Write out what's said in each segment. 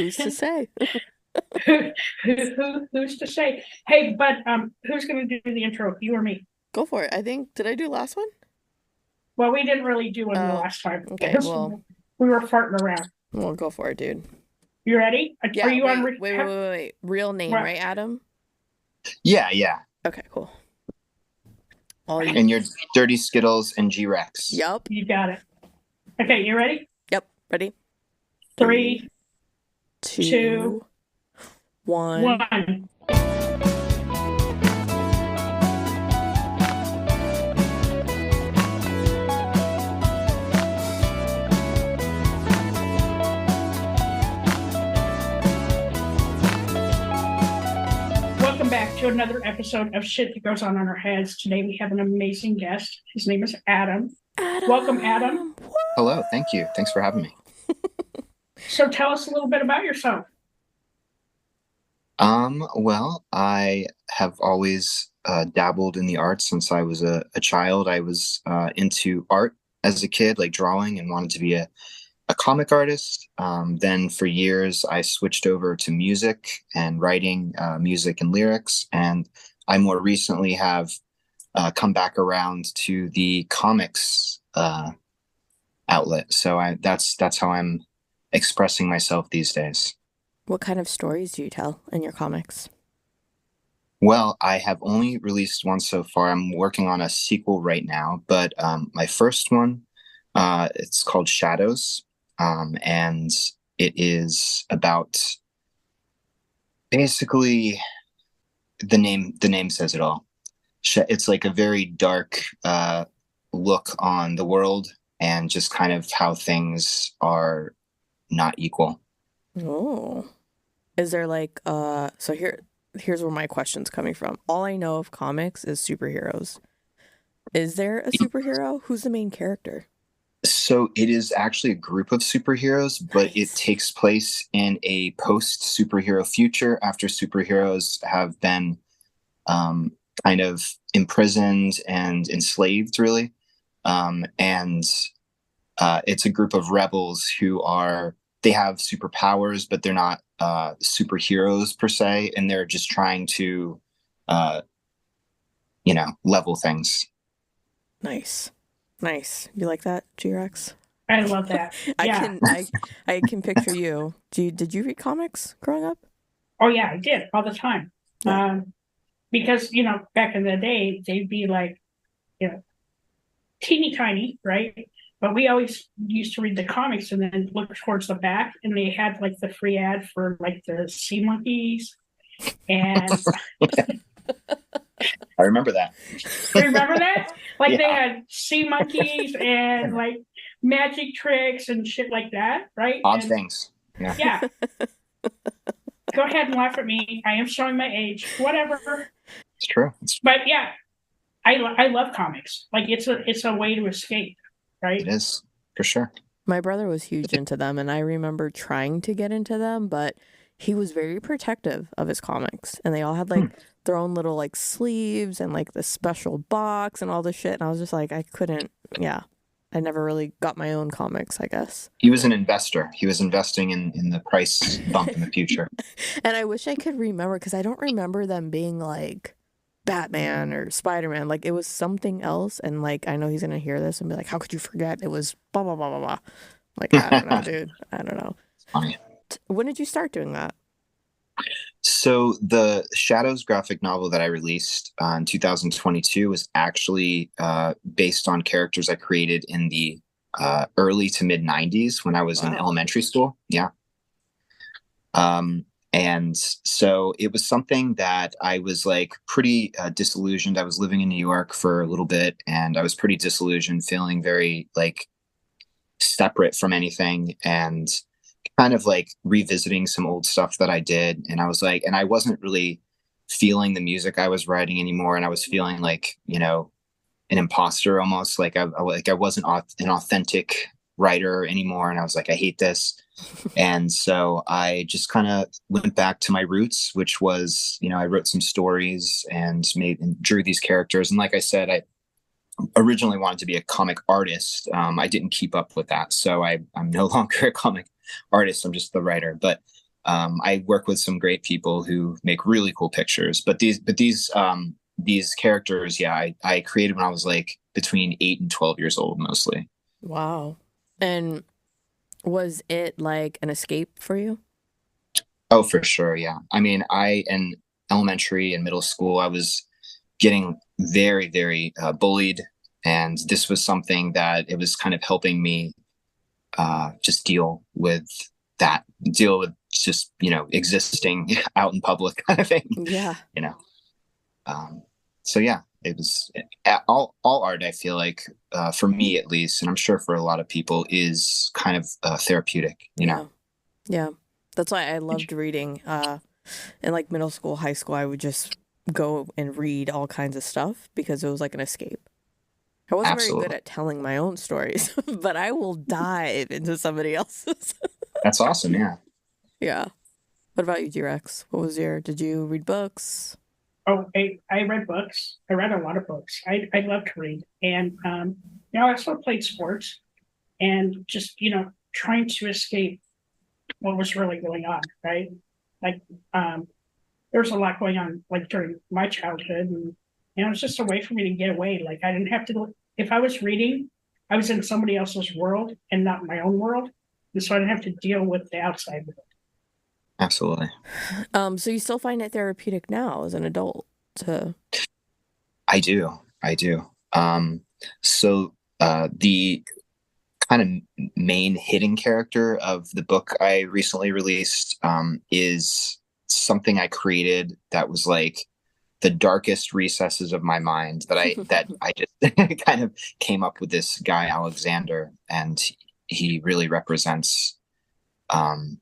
Who's to say? Who's to say? Hey, but who's going to do the intro? You or me? Go for it. I think, did I do last one? Well, we didn't really do one the Oh, last time okay. because Well, we were farting around. we'll go for it, dude. You ready? Are Yeah, you on? wait. Real name, What? right, Adam? Yeah, yeah. Okay, cool. All you. And your Dirty Skittles and G-Rex. Yup. You got it. Okay, you ready? Yep. Ready? Three, two, two, one. one. Welcome back to another episode of Shit That Goes On in Our Heads. Today we have an amazing guest. His name is Adam. Welcome, Adam. Hello, thank you. Thanks for having me. So tell us a little bit about yourself. Well, I have always dabbled in the arts since I was a child. I was into art as a kid, like drawing, and wanted to be a comic artist. Then for years, I switched over to music and writing music and lyrics. And I more recently have come back around to the comics outlet. So that's how I'm expressing myself these days. What kind of stories do you tell in your comics? Well, I have only released one so far. I'm working on a sequel right now, but my first one, it's called Shadows, and it is about basically the name says it all. It's like a very dark look on the world and just kind of how things are not equal. Oh. Is there like so here's where my question's coming from. All I know of comics is superheroes. Is there a superhero? Who's the main character? So it is actually a group of superheroes, but it Nice. takes place in a post superhero future after superheroes have been um, kind of imprisoned and enslaved, really. And It's a group of rebels who they have superpowers, but they're not superheroes per se, and they're just trying to, uh, level things. Nice. Nice. You like that, G-Rex? I love that. I Yeah. can I can picture you. Did you read comics growing up? Oh, yeah, I did all the time. Yeah. Because, back in the day, they'd be like, teeny tiny, right? But we always used to read the comics and then look towards the back, and they had like the free ad for like the sea monkeys. And I remember that. remember that? Like they Yeah. had sea monkeys and like magic tricks and shit like that, right? Odd And things. Yeah, yeah, go ahead and laugh at me. I am showing my age, whatever. it's true. But yeah, I love comics. Like it's a way to escape, It right? is for sure. My brother was huge into them, and I remember trying to get into them, but he was very protective of his comics, and they all had like their own little like sleeves and like the special box and all this shit, and I was just like, I couldn't. Yeah, I never really got my own comics, I guess. He was an investor. He was investing in the price bump in the future. And I wish I could remember because I don't remember them being like Batman or Spider-Man. Like it was something else. And like I know he's gonna hear this and be like, "How could you forget? It was blah blah blah blah blah." Like I don't know, dude. I don't know. Funny. When did you start doing that? So the Shadows graphic novel that I released in 2022 was actually based on characters I created in the early to mid 90s when I was in Wow. elementary school. Yeah. And so it was something that I was like pretty disillusioned. I was living in New York for a little bit and I was pretty disillusioned, feeling very like separate from anything and kind of like revisiting some old stuff that I did. And I was like, and I wasn't really feeling the music I was writing anymore. And I was feeling like, an imposter almost like I wasn't an authentic writer anymore. And I was like, I hate this. And so I just kind of went back to my roots, which was, I wrote some stories and made and drew these characters. And like I said, I originally wanted to be a comic artist. I didn't keep up with that. So I'm no longer a comic artist. I'm just the writer. But I work with some great people who make really cool pictures, but these characters, yeah, I created when I was like between 8 and 12 years old, mostly. Wow. And was it like an escape for you? Oh, for sure, yeah. I mean, I in elementary and middle school, I was getting very, very bullied, and this was something that it was kind of helping me just deal with that, deal with just existing out in public kind of thing, Yeah. you know. Um, so yeah, it was all art. I feel like for me at least, and I'm sure for a lot of people, is kind of therapeutic. Yeah. Yeah. That's why I loved reading. In like middle school, high school, I would just go and read all kinds of stuff because it was like an escape. I wasn't very good Absolutely, at telling my own stories, but I will dive into somebody else's. that's awesome. Yeah. Yeah. What about you, G-Rex? Did you read books? Oh, I read books. I read a lot of books. I love to read. And, I also played sports and just, trying to escape what was really going on, right? Like, there was a lot going on, like during my childhood. And, it was just a way for me to get away. Like, I didn't have to, if I was reading, I was in somebody else's world and not my own world. And so I didn't have to deal with the outside world. Absolutely. So you still find it therapeutic now as an adult to I do. I do. So the kind of main hidden character of the book I recently released is something I created that was like the darkest recesses of my mind that I just kind of came up with this guy Alexander, and he really represents um,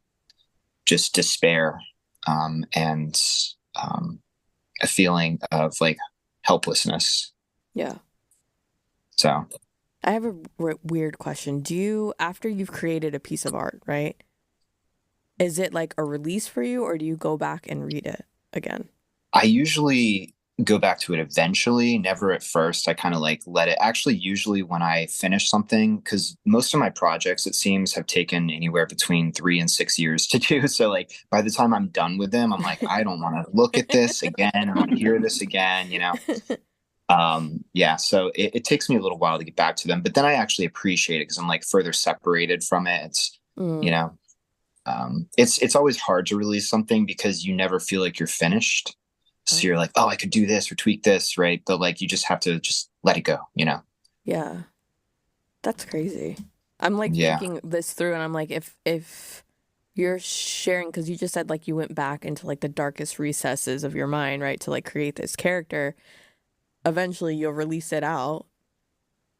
just despair and um, a feeling of like helplessness. yeah. So I have a weird question. After you've created a piece of art, right? Is it like a release for you, or do you go back and read it again? I usually go back to it eventually, never at first. I kind of like let it actually, usually when I finish something, because most of my projects, it seems, have taken anywhere between 3 and 6 years to do. So, like, by the time I'm done with them, I'm like, I don't want to look at this again. I don't want to hear this again. Yeah, so it takes me a little while to get back to them, but then I actually appreciate it because I'm like further separated from it. You Mm. know, it's always hard to release something because you never feel like you're finished. So you're Oh, like, oh, I could do this or tweak this, right? But like, you just have to just let it go. yeah. That's crazy. I'm like Yeah. thinking this through, and I'm like, if you're sharing, because you just said like you went back into like the darkest recesses of your mind, right, to like create this character. Eventually, you'll release it out,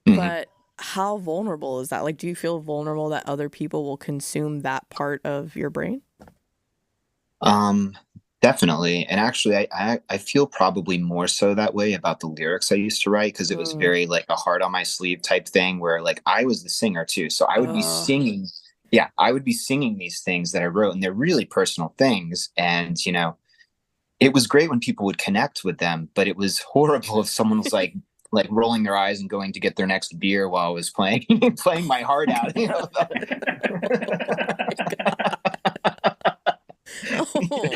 Mhm. but how vulnerable is that? Like, do you feel vulnerable that other people will consume that part of your brain? Um, Definitely. And actually, I feel probably more so that way about the lyrics I used to write because it was Mm. very like a heart on my sleeve type thing where like I was the singer too. So I would be Uh, singing, yeah, I would be singing these things that I wrote, and they're really personal things. And, it was great when people would connect with them, but it was horrible if someone was like rolling their eyes and going to get their next beer while I was playing playing my heart out. oh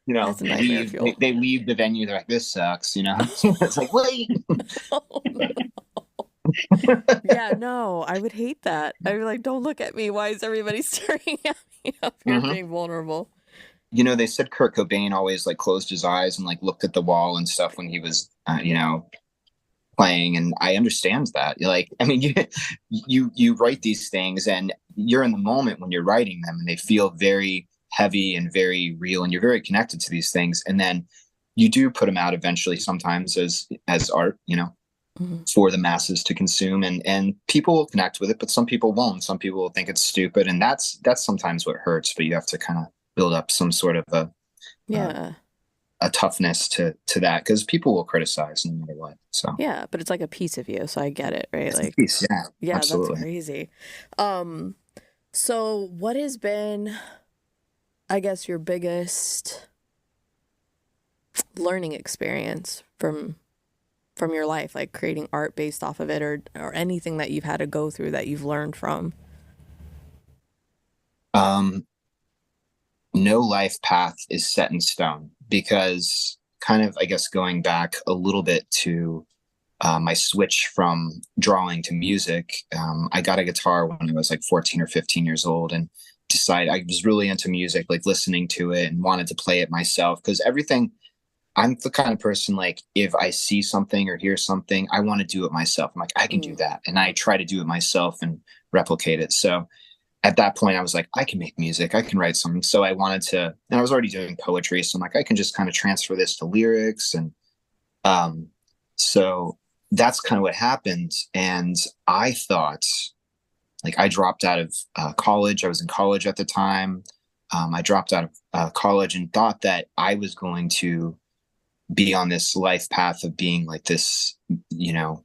no, that's nightmare Leave fuel. they leave the venue. They're like, this sucks. It's like, wait. Oh, yeah, no, I would hate that. I'd be like, don't look at me. Why is everybody staring at me up here Hmm. being vulnerable? They said Kurt Cobain always like closed his eyes and like looked at the wall and stuff when he was, playing. And I understand that. Like, I mean, you write these things and you're in the moment when you're writing them, and they feel very heavy and very real, and you're very connected to these things. And then you do put them out eventually, sometimes as art, Mhm. for the masses to consume, and people will connect with it, but some people won't. Some people will think it's stupid, and that's sometimes what hurts. But you have to kind of build up some sort of uh, Yeah. a toughness to that, because people will criticize no matter what. So Yeah, but it's like a piece of you, so I get it, right? it's a Like, piece, yeah, yeah, that's absolutely. crazy. Um, so what has been, I guess, your biggest learning experience from your life, like creating art based off of it, or anything that you've had to go through that you've learned from? Um, no life path is set in stone, because kind of, I guess, going back a little bit to my switch from drawing to music, I got a guitar when I was like 14 or 15 years old, and decided I was really into music, like listening to it and wanted to play it myself. Because everything, I'm the kind of person, like, if I see something or hear something, I want to do it myself. I'm like, I can do Mm. that. And I try to do it myself and replicate it. So at that point, I was like, I can make music, I can write something. So I wanted to, and I was already doing poetry. So I'm like, I can just kind of transfer this to lyrics. And um, so that's kind of what happened. And I thought, like, I dropped out of college. I was in college at the time. I dropped out of college and thought that I was going to be on this life path of being like this, you know,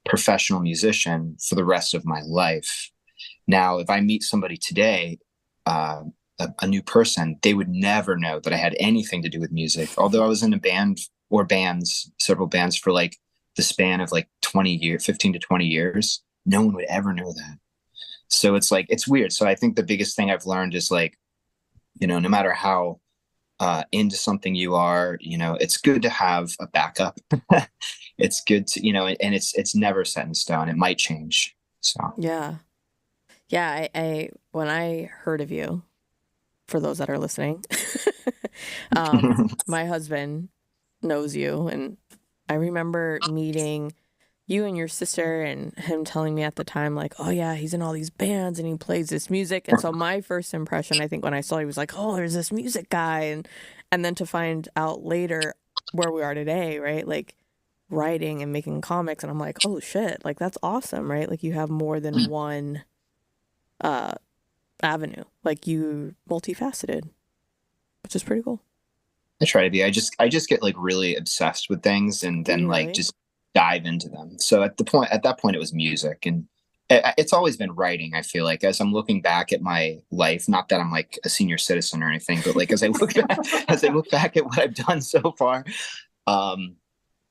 professional musician for the rest of my life. Now, if I meet somebody today, a new person, they would never know that I had anything to do with music. Although I was in a band or bands, several bands for like the span of like 20 years, 15 to 20 years, no one would ever know that. So it's like, it's weird. So I think the biggest thing I've learned is like, no matter how into something you are, it's good to have a backup. It's good to, and it's never set in stone. It might change. So Yeah. Yeah, I when I heard of you, for those that are listening, my husband knows you, and I remember meeting you and your sister and him telling me at the time, like, oh yeah, he's in all these bands and he plays this music. And so my first impression, I think, when I saw you was like, oh, there's this music guy. And then to find out later where we are today, right? Like writing and making comics. And I'm like, oh shit, like that's awesome, right? Like you have more than one uh avenue. Like you multifaceted, which is pretty cool. I try to be. I just get like really obsessed with things and Do then you like really? just dive into them. So at that point it was music, and it's always been writing. I feel like as I'm looking back at my life, not that I'm like a senior citizen or anything, but like as I look back, as I look back at what I've done so far, um,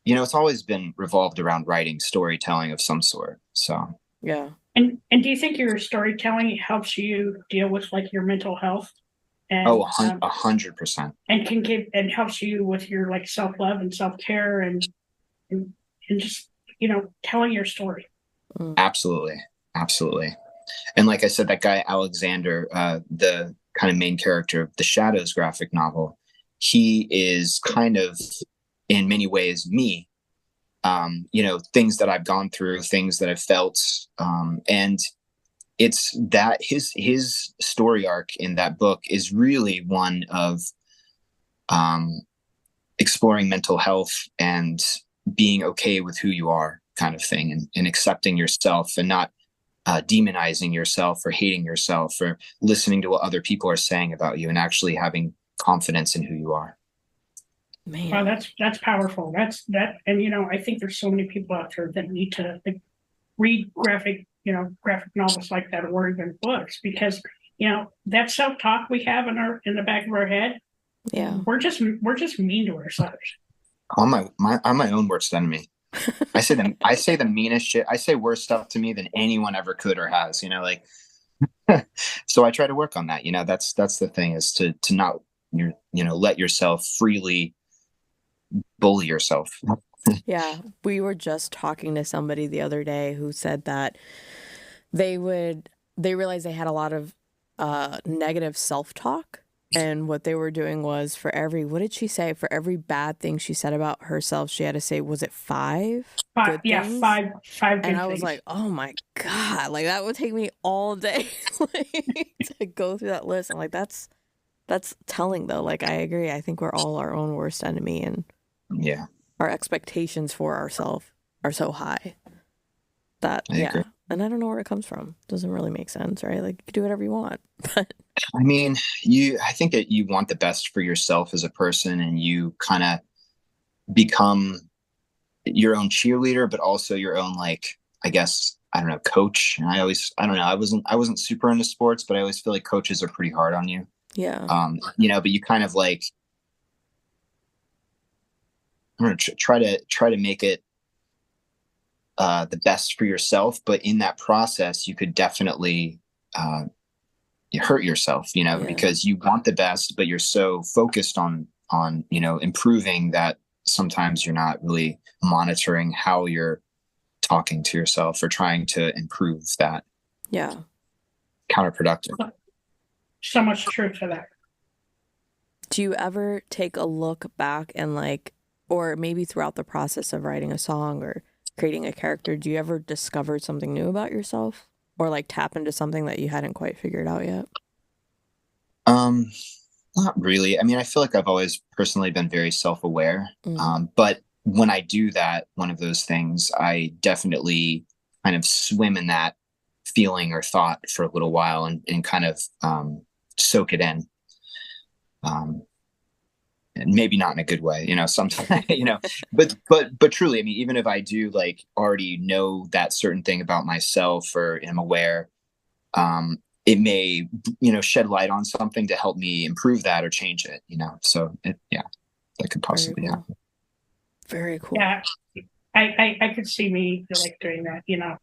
it's always been revolved around writing, storytelling of some sort. So, Yeah. And do you think your storytelling helps you deal with like your mental health oh, and 100%. and can give and helps you with your like self love and self care and and just telling your story? Mm. Absolutely. Absolutely. And like I said, that guy Alexander, the kind of main character of the Shadows graphic novel, he is kind of in many ways me. Things that I've gone through, things that I've felt, and it's that his story arc in that book is really one of um, exploring mental health and being okay with who you are, kind of thing, and accepting yourself and not demonizing yourself or hating yourself or listening to what other people are saying about you, and actually having confidence in who you are. Wow, Man. that's powerful. And I think there's so many people out there that need to like, read graphic novels like that or even books because that self talk we have in the back of our head, Yeah. we're just mean to ourselves. I'm my own worst enemy. I say the meanest shit. I say worse stuff to me than anyone ever could or has. Like so I try to work on that. That's the thing, is to not let yourself freely bully yourself. Yeah, we were just talking to somebody the other day who said that they realized they had a lot of negative self-talk, and what they were doing was, for every, what did she say? For every bad thing she said about herself, she had to say, was it five Five, good yeah, things? five And good I was things. like, oh my God, like that would take me all day like, to go through that list. I'm like, that's telling though. Like I agree. I think we're all our own worst enemy, and Yeah, our expectations for ourselves are so high that, I agree. yeah. And I don't know where it comes from. Doesn't really make sense, right? Like you can do whatever you want. But I mean, I think that you want the best for yourself as a person, and you kind of become your own cheerleader, but also your own, like, I guess, I don't know, coach. And I don't know, I wasn't super into sports, but I always feel like coaches are pretty hard on you. yeah. But you kind of like, I don't know, try to make it the best for yourself. But in that process, you could definitely you hurt yourself, Yeah. because you want the best, but you're so focused on improving that sometimes you're not really monitoring how you're talking to yourself or trying to improve that. Yeah. Counterproductive. So much truth to that. Do you ever take a look back and like, or maybe throughout the process of writing a song or creating a character, do you ever discover something new about yourself or like tap into something that you hadn't quite figured out yet? Um, Not really. I mean, I feel like I've always personally been very self-aware. Mm. But when I do that, one of those things, I definitely kind of swim in that feeling or thought for a little while and kind of soak it in. Um, and maybe not in a good way, sometimes, but truly, I mean, even if I do like already know that certain thing about myself or am aware, it may, shed light on something to help me improve that or change it, so yeah, that could Very possibly cool. happen. Very cool. Yeah, I could see me like doing that.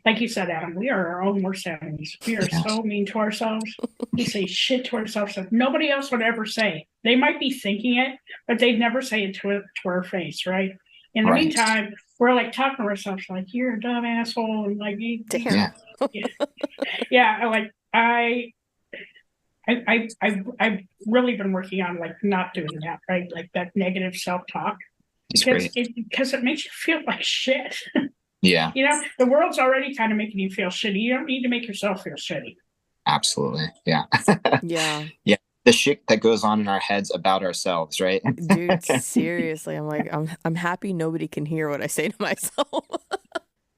Like you said, Adam, we are our own worst enemies. We are Yeah. so mean to ourselves. We say shit to ourselves that nobody else would ever say. They might be thinking it, but they'd never say it to our face, right? In the Right. meantime, we're like talking to ourselves like, "You're a dumb asshole," and like, Damn. yeah, like I've really been working on like not doing that, right? Like that negative self-talk It's because great. it makes you feel like shit. Yeah, The world's already kind of making you feel shitty. You don't need to make yourself feel shitty. absolutely. Yeah. Yeah. Yeah. The shit that goes on in our heads about ourselves, right? Dude, seriously, I'm like, I'm happy nobody can hear what I say to myself.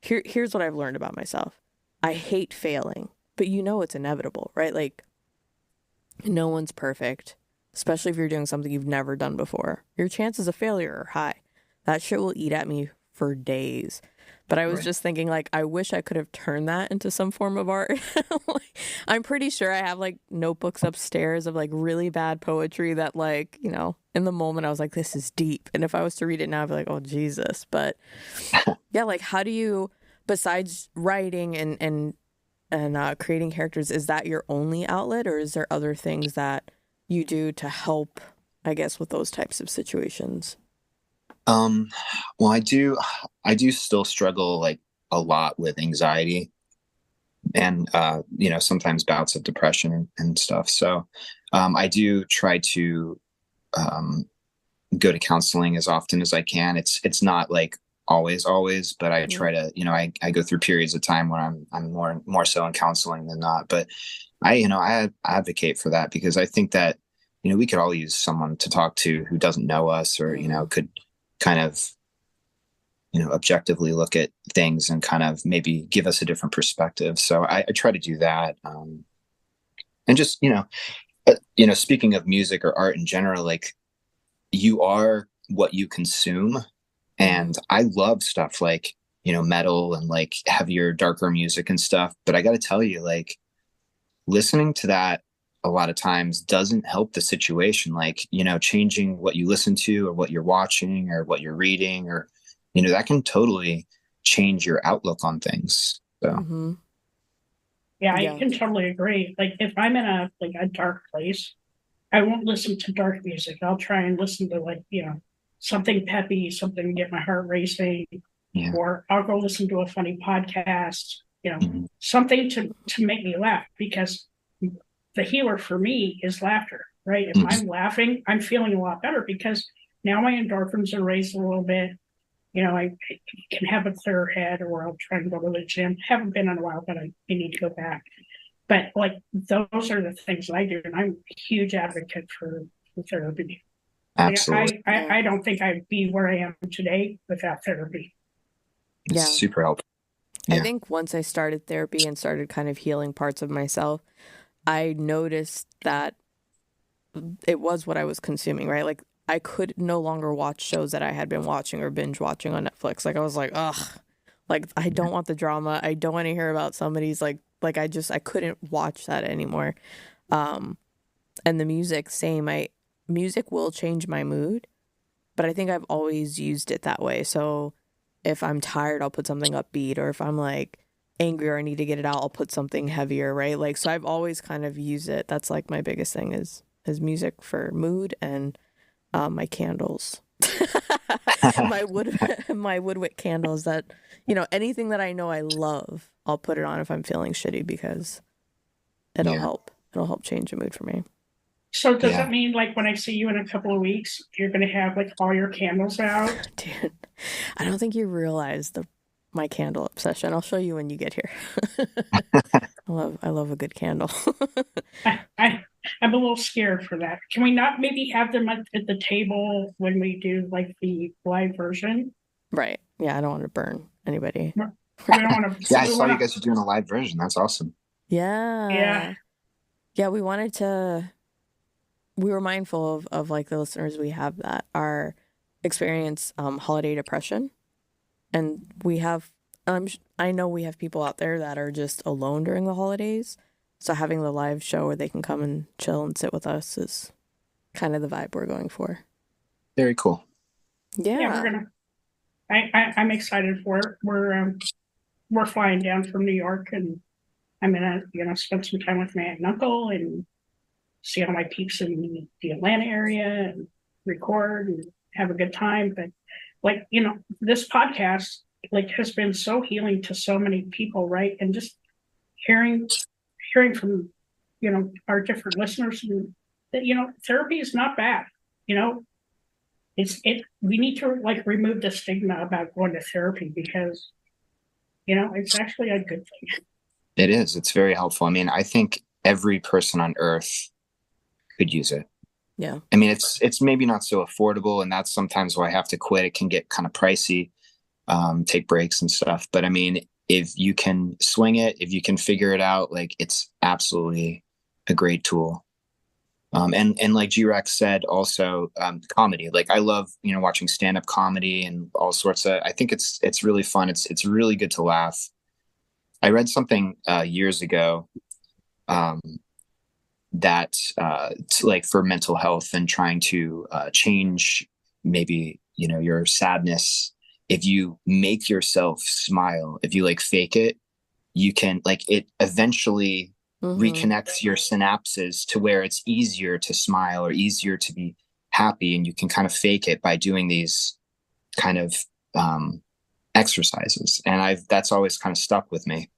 Here's what I've learned about myself. I hate failing, but it's inevitable, right? Like, no one's perfect, especially if you're doing something you've never done before. Your chances of failure are high. That shit will eat at me for days. But I was Right. just thinking, like, I wish I could have turned that into some form of art. Like, I'm pretty sure I have like notebooks upstairs of like really bad poetry that, like, in the moment I was like, this is deep. And if I was to read it now, I'd be like, oh, Jesus. But yeah, like, how do you, besides writing and creating characters, is that your only outlet, or is there other things that you do to help, I guess, with those types of situations? Um, well, I do still struggle like a lot with anxiety and sometimes bouts of depression and stuff. So I do try to um go to counseling as often as I can. It's not like always, but I Yeah. try to, I go through periods of time where I'm more so in counseling than not. But I advocate for that because I think that, we could all use someone to talk to who doesn't know us or, Mm-hmm. could kind of, objectively look at things and kind of maybe give us a different perspective. So I try to do that. And just, speaking of music or art in general, like you are what you consume. Mm-hmm. And I love stuff like, metal and like heavier, darker music and stuff. But I got to tell you, like, listening to that a lot of times doesn't help the situation. Like, changing what you listen to or what you're watching or what you're reading or, that can totally change your outlook on things. So, Mm-hmm. Yeah, I Yeah. can totally agree. Like if I'm in a dark place, I won't listen to dark music. I'll try and listen to something peppy, something to get my heart racing, yeah. or I'll go listen to a funny podcast, Mhm. something to make me laugh because the healer for me is laughter, right? If Mhm. I'm laughing, I'm feeling a lot better because now my endorphins are raised a little bit. I can have a clearer head, or I'll try and go to the gym. Haven't been in a while, but I need to go back. But like those are the things that I do, and I'm a huge advocate for therapy. Like Absolutely. Yeah. I don't think I'd be where I am today without therapy. It's Yeah. super helpful. I Yeah. think once I started therapy and started kind of healing parts of myself, I noticed that it was what I was consuming, right? Like, I could no longer watch shows that I had been watching or binge watching on Netflix. Like, I was like, ugh, like, I don't want the drama. I don't want to hear about somebody's I couldn't watch that anymore. Um, and the music, same. Music will change my mood, but I think I've always used it that way. So if I'm tired, I'll put something upbeat, or if I'm like angry or I need to get it out, I'll put something heavier, right? Like, so I've always kind of used it. That's like my biggest thing is music for mood, and my candles. my wood my woodwick candles that, anything that I know I love, I'll put it on if I'm feeling shitty, because it'll Yeah. help. It'll help change the mood for me. So does Yeah. that mean like when I see you in a couple of weeks, you're going to have like all your candles out? Dude, I don't think you realize my candle obsession. I'll show you when you get here. I love a good candle. I'm a little scared for that. Can we not maybe have them at the table when we do like the live version? Right. Yeah, I don't want to burn anybody. We don't want to. Yeah, I saw you guys are doing a live version. That's awesome. Yeah. Yeah, we were mindful of like the listeners we have that are experience holiday depression. And I know we have people out there that are just alone during the holidays. So having the live show where they can come and chill and sit with us is kind of the vibe we're going for. Very cool. Yeah, I'm excited for it. We're flying down from New York, and I'm gonna spend some time with my aunt and uncle and see all my peeps in the Atlanta area and record and have a good time. But like, this podcast like has been so healing to so many people, right? And just hearing from our different listeners, and that therapy is not bad. We need to like remove the stigma about going to therapy, because it's actually a good thing. It is. It's very helpful. I mean, I think every person on earth could use it. Yeah. I mean, it's maybe not so affordable, and that's sometimes why I have to quit. It can get kind of pricey, take breaks and stuff. But I mean, if you can swing it, if you can figure it out, like, it's absolutely a great tool. And like G-Rex said, also comedy. Like, I love watching stand-up comedy and all sorts of. I think it's really fun. It's really good to laugh. I read something years ago that like for mental health and trying to change maybe your sadness. If you make yourself smile, if you like fake it, you can like it eventually reconnects your synapses to where it's easier to smile or easier to be happy, and you can kind of fake it by doing these kind of exercises. And that's always kind of stuck with me,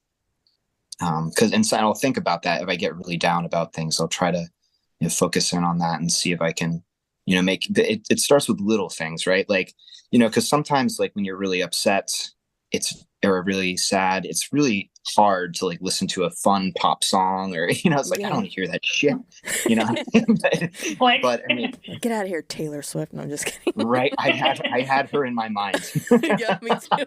because inside I'll think about that. If I get really down about things, I'll try to focus in on that and see if I can make it starts with little things, right? Like, because sometimes, like, when you're really upset, or really sad, it's really hard to like listen to a fun pop song, or it's like, I don't want to hear that shit, but I mean, get out of here, Taylor Swift. No, I'm just kidding. Right. I had her in my mind. Yeah, me too.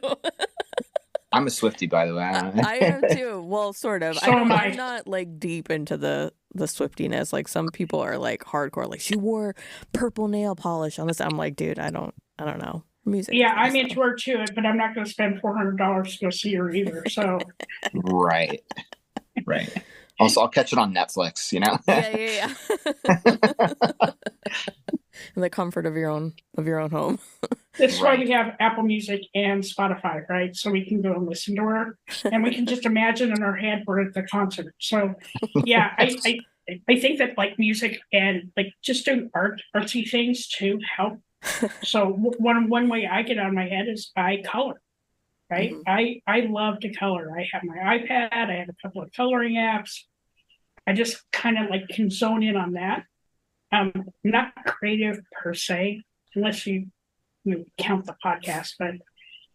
I'm a Swiftie, by the way. I am too. Well, sort of. So am I. I'm not like deep into the Swiftiness. Like, some people are like hardcore. Like, she wore purple nail polish on this. I'm like, dude, I don't know. Music. Yeah, I'm into her too, but I'm not going to spend $400 to go see her either. So Right. Also, I'll catch it on Netflix. Yeah. In the comfort of your own home. this is why we have Apple Music and Spotify, right? So we can go and listen to her, and we can just imagine in our head we're at the concert. So yeah, I think that like music and like just doing artsy things to help. So one way I get out of my head is I color, right? I love to color. I have my iPad. I have a couple of coloring apps. I just kind of like can zone in on that. Not creative per se, unless you count the podcast, but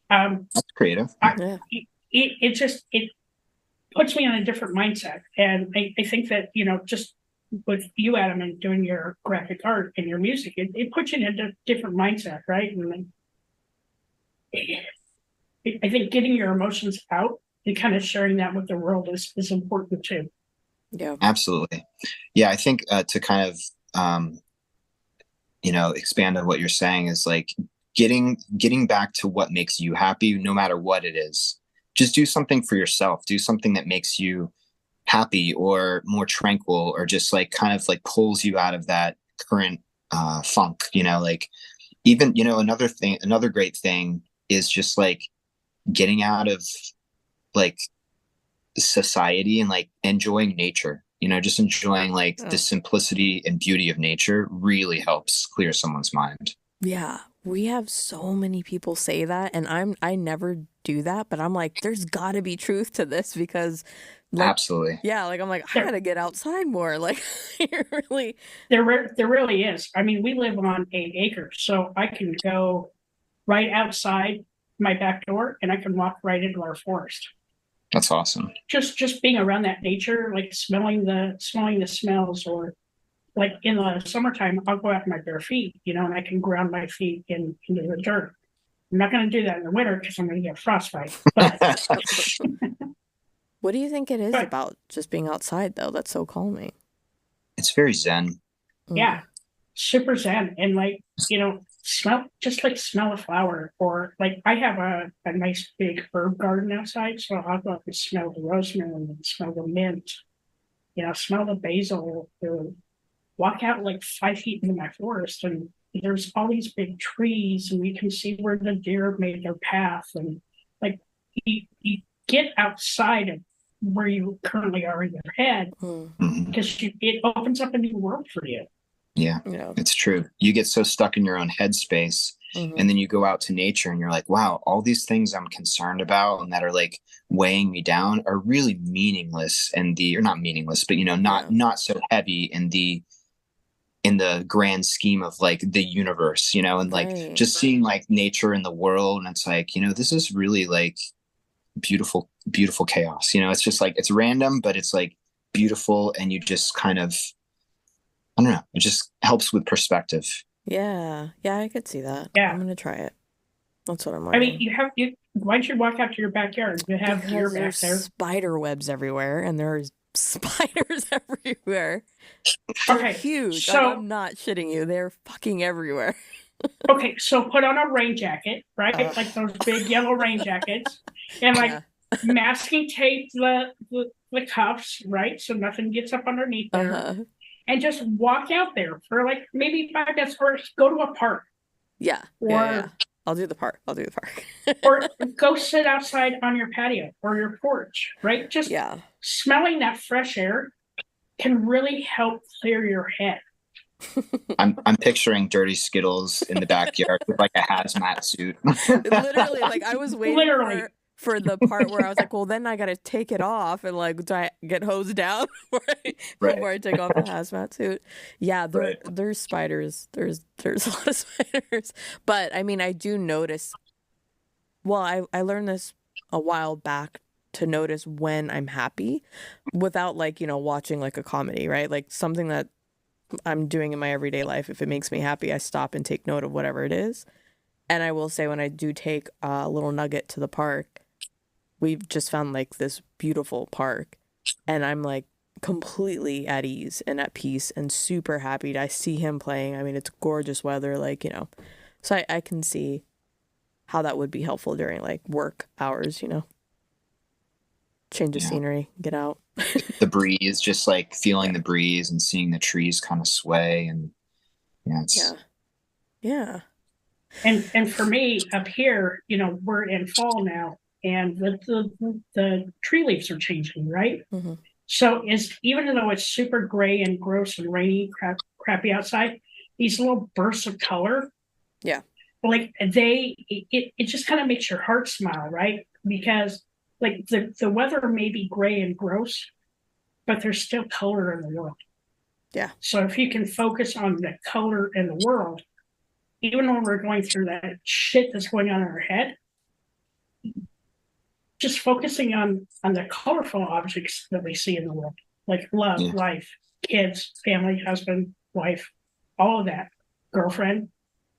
that's creative. It puts me on a different mindset, and I think that just with you, Adam, and doing your graphic art and your music, it puts you in a different mindset, right? And I think getting your emotions out and kind of sharing that with the world is important too. Yeah, absolutely. Yeah, I think to kind of expand on what you're saying is like getting back to what makes you happy, no matter what it is. Just do something for yourself. Do something that makes you happy or more tranquil, or just like kind of like pulls you out of that current funk. Like, even another great thing is just like getting out of like society and like enjoying nature, just enjoying like the Oh. simplicity and beauty of nature really helps clear someone's mind. Yeah, we have so many people say that, and I never do that, but I'm like, there's got to be truth to this because, like, Absolutely. yeah, like I'm like, I There, gotta get outside more. Like, you're really, there really is. I mean, we live on 8 acres, so I can go right outside my back door and I can walk right into our forest. That's awesome. Just being around that nature, like smelling the smells, or like in the summertime, I'll go out in my bare feet, and I can ground my feet into the dirt. I'm not going to do that in the winter because I'm going to get frostbite. But what do you think it is but about just being outside though that's so calming? It's very zen. yeah, super zen, and like smell a flower, or like I have a nice big herb garden outside, so I'll go up and smell the rosemary and smell the mint, smell the basil, or walk out like 5 feet into my forest, and there's all these big trees, and you can see where the deer made their path, and like you get outside of where you currently are in your head, because it opens up a new world for you. Yeah, Yeah. it's true. You get so stuck in your own headspace, and then you go out to nature and you're like, wow, all these things I'm concerned about and that are like weighing me down are really meaningless, or not meaningless, but not so heavy in the grand scheme of like the universe, and like Right. just seeing like nature in the world. And it's like, this is really like beautiful, beautiful chaos. It's just like, it's random, but it's like beautiful. And you just kind of, I don't know, it just helps with perspective. Yeah, I could see that. Yeah. I'm gonna try it. That's what I'm I mean, learning. why don't you walk out to your backyard? You have deer Because back there's there. spider webs everywhere, and there's spiders everywhere. They're Okay, huge. so I'm not shitting you. They're fucking everywhere. okay, so put on a rain jacket, right? Like those big yellow rain jackets, and like Yeah. masking tape the cuffs, right? So nothing gets up underneath there. Uh-huh. And just walk out there for like maybe 5 minutes, or go to a park, Yeah. or I'll do the park. or go sit outside on your patio or your porch, right? Just Yeah. smelling that fresh air can really help clear your head. I'm picturing dirty Skittles in the backyard with like a hazmat suit. Literally, like I was waiting Literally. for the part where I was like, well, then I gotta take it off and like get hosed down before I take off the hazmat suit. Yeah, there's spiders. There's a lot of spiders. But I mean, I do notice. Well, I learned this a while back to notice when I'm happy without like, watching like a comedy, right? Like something that I'm doing in my everyday life. If it makes me happy, I stop and take note of whatever it is. And I will say when I do take a little nugget to the park, we've just found like this beautiful park, and I'm like completely at ease and at peace and super happy. I see him playing. I mean, it's gorgeous weather, like, so I can see how that would be helpful during like work hours, change of scenery, get out. The breeze, just like feeling the breeze and seeing the trees kind of sway, and yeah. And for me up here, we're in fall now, and the tree leaves are changing, right? Mm-hmm. So even though it's super gray and gross and rainy, crappy outside, these little bursts of color, like it just kind of makes your heart smile, right? Because like the weather may be gray and gross, but there's still color in the world. Yeah. So if you can focus on the color in the world, even when we're going through that shit that's going on in our head, just focusing on the colorful objects that we see in the world, like love, life, kids, family, husband, wife, all of that, girlfriend,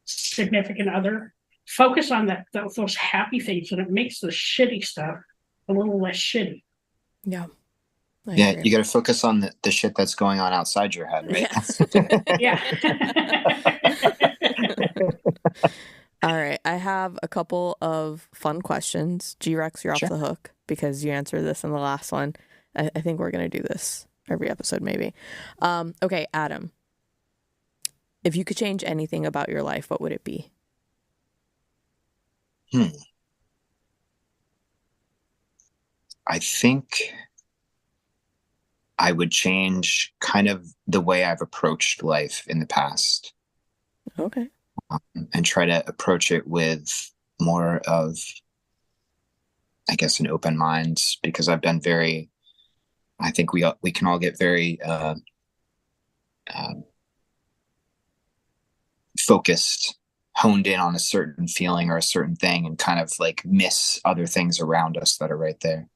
significant other. Focus on those happy things, and it makes the shitty stuff a little less shitty. Yeah. You got to focus on the shit that's going on outside your head, right? Yeah. All right. I have a couple of fun questions. G-Rex, you're off the hook because you answered this in the last one. I think we're going to do this every episode, maybe. Okay, Adam. If you could change anything about your life, what would it be? I think I would change kind of the way I've approached life in the past, Okay. and try to approach it with more of, I guess, an open mind, because I've been very, I think we can all get very um, focused, honed in on a certain feeling or a certain thing, and kind of like miss other things around us that are right there.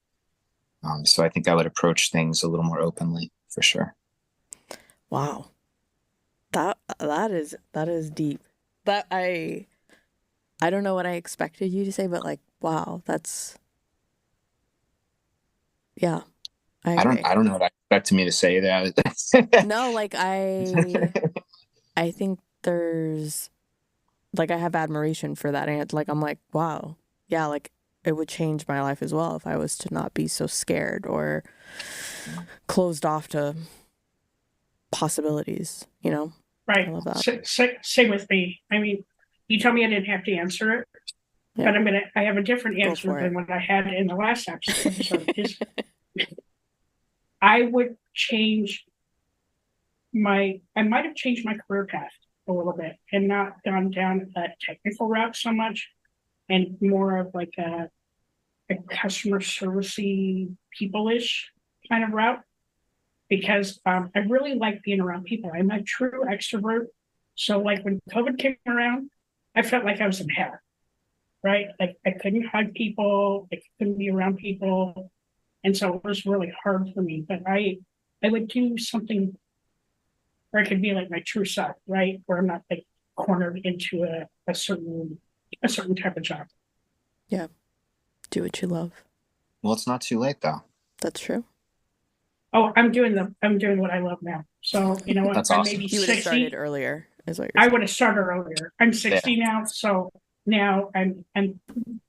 So I think I would approach things a little more openly, for sure. Wow. That is deep. That I don't know what I expected you to say, but like, wow, that's yeah, I agree. I don't know what I expected me to say that. No, like I think there's like I have admiration for that and like I'm like, wow. Yeah, like it would change my life as well if I was to not be so scared or closed off to possibilities, you know? I Right. love that. Same with me. I mean, you told me I didn't have to answer it, Yeah, but I have a different go answer for it. than what I had in the last episode. Is I would change I might have changed my career path a little bit and not gone down a technical route so much and more of like a customer servicey people-ish kind of route because I really like being around people. I'm a true extrovert. So like when COVID came around, I felt like I was in hell, right? Like I couldn't hug people, I couldn't be around people. And so it was really hard for me. But I would do something where I could be like my true self, right? Where I'm not like cornered into a certain type of job. Yeah, do what you love. Well, it's not too late though. That's true. Oh, I'm doing what I love now. So you know what? That's I may awesome. be You would have started 60. earlier, is what you're I saying. would have started earlier. I'm Yeah, 60 now, so now I'm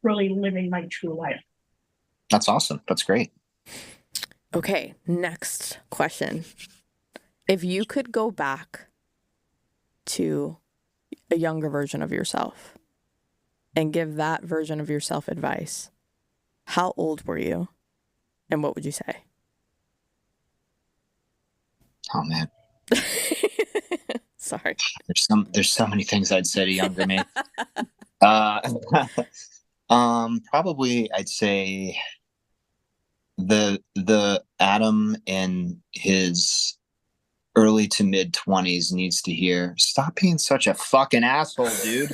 really living my true life. that's awesome. That's great. Okay, next question. If you could go back to a younger version of yourself and give that version of yourself advice, how old were you and what would you say? Oh man, Sorry. there's so many things I'd say to younger me. Probably I'd say the Adam in his early to mid 20s needs to hear, stop being such a fucking asshole, dude.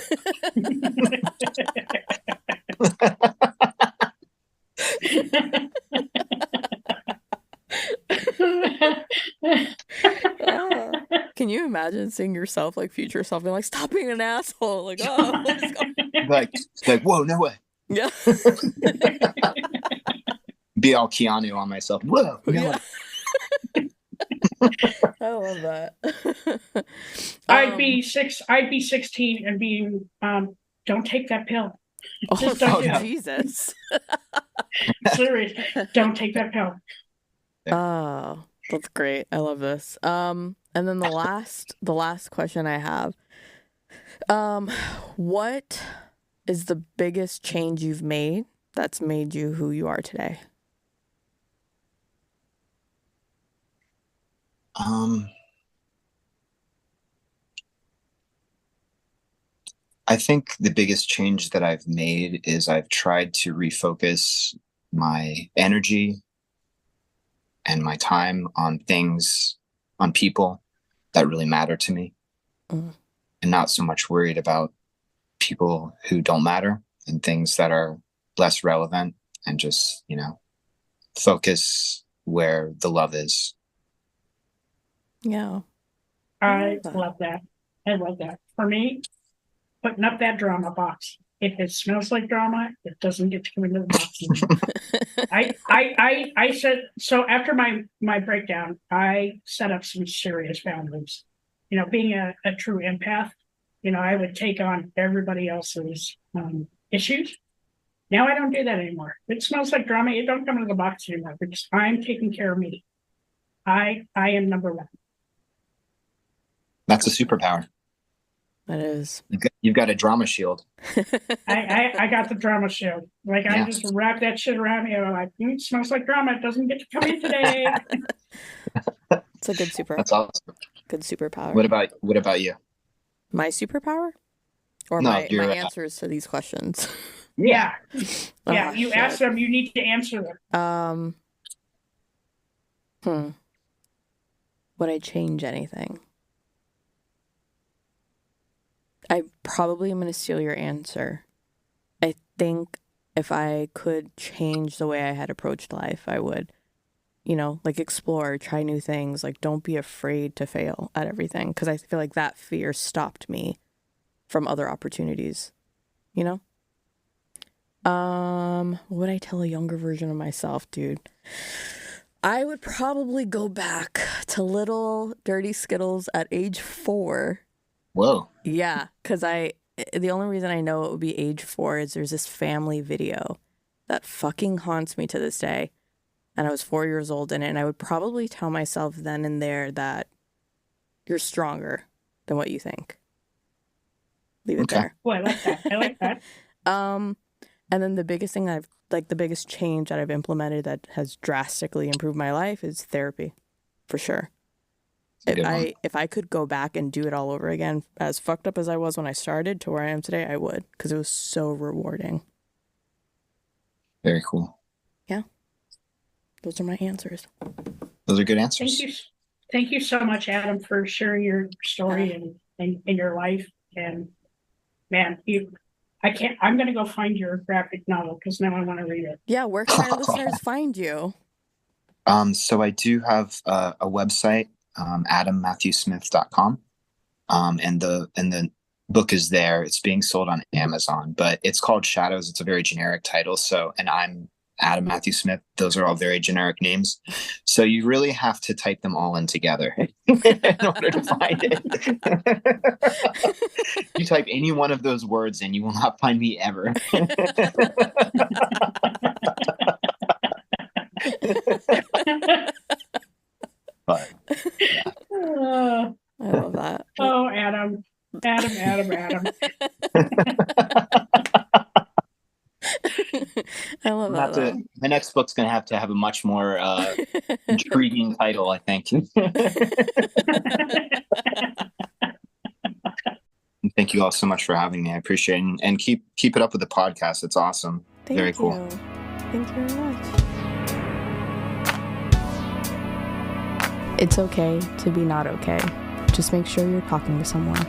Ah, can you imagine seeing yourself, like future self, being like, stop being an asshole? Like, oh, what is going like, whoa, no way. Yeah. Be all Keanu on myself. Whoa, no Yeah. way. I love that. I'd be 16 and being don't take that pill. Oh, Just don't Oh do no. it. Jesus. Serious. Don't take that pill. Oh, that's great. I love this. And then the last question I have, um, what is the biggest change you've made that's made you who you are today? Um, I think the biggest change that I've made is I've tried to refocus my energy and my time on things, on people that really matter to me, Mm. and not so much worried about people who don't matter and things that are less relevant, and just, focus where the love is. Yeah. I Love that. love that. I love that. For me, putting up that drama box. If it smells like drama, it doesn't get to come into the box anymore. I said so after my breakdown, I set up some serious boundaries. You know, being a true empath, you know, I would take on everybody else's issues. Now I don't do that anymore. If it smells like drama, it don't come into the box anymore because I'm taking care of me. I am number one. That's a superpower. That is. You've got a drama shield. I got the drama shield. Like I Yeah. just wrap that shit around me. And I'm like, it smells like drama. It doesn't get to come in today. It's a good That's awesome. good superpower. What about you? My superpower? Or No, my your answers to these questions? Yeah. Oh, Yeah. You shit. ask them, you need to answer them. Would I change anything? I probably am going to steal your answer. I think if I could change the way I had approached life, I would. You know, like explore, try new things, like don't be afraid to fail at everything. Because I feel like that fear stopped me from other opportunities, you know? What would I tell a younger version of myself, dude? I would probably go back to little dirty Skittles at age 4. Whoa. Yeah, because the only reason I know it would be age 4 is there's this family video that fucking haunts me to this day. And I was 4 years old in it, and I would probably tell myself then and there that you're stronger than what you think. Leave it there. Oh, I like that. I like that. And then the biggest thing the biggest change that I've implemented that has drastically improved my life is therapy, for sure. If I could go back and do it all over again, as fucked up as I was when I started to where I am today, I would, because it was so rewarding. Very cool. Yeah. Those are my answers. Those are good answers. Thank you so much, Adam, for sharing your story and your life. And man, I'm going to go find your graphic novel because now I want to read it. Yeah, where can our listeners find you? So I do have a website, adammatthewsmith.com. And the book is there. It's being sold on Amazon, but it's called Shadows. It's a very generic title. And I'm Adam Matthew Smith. Those are all very generic names. So you really have to type them all in together in order to find it. You type any one of those words and you will not find me ever. But yeah. I love that. Oh, Adam. I love that. My next book's going to have a much more intriguing title, I think. Thank you all so much for having me. I appreciate it. And keep it up with the podcast. It's awesome. Very cool. Thank you very much. It's okay to be not okay. Just make sure you're talking to someone.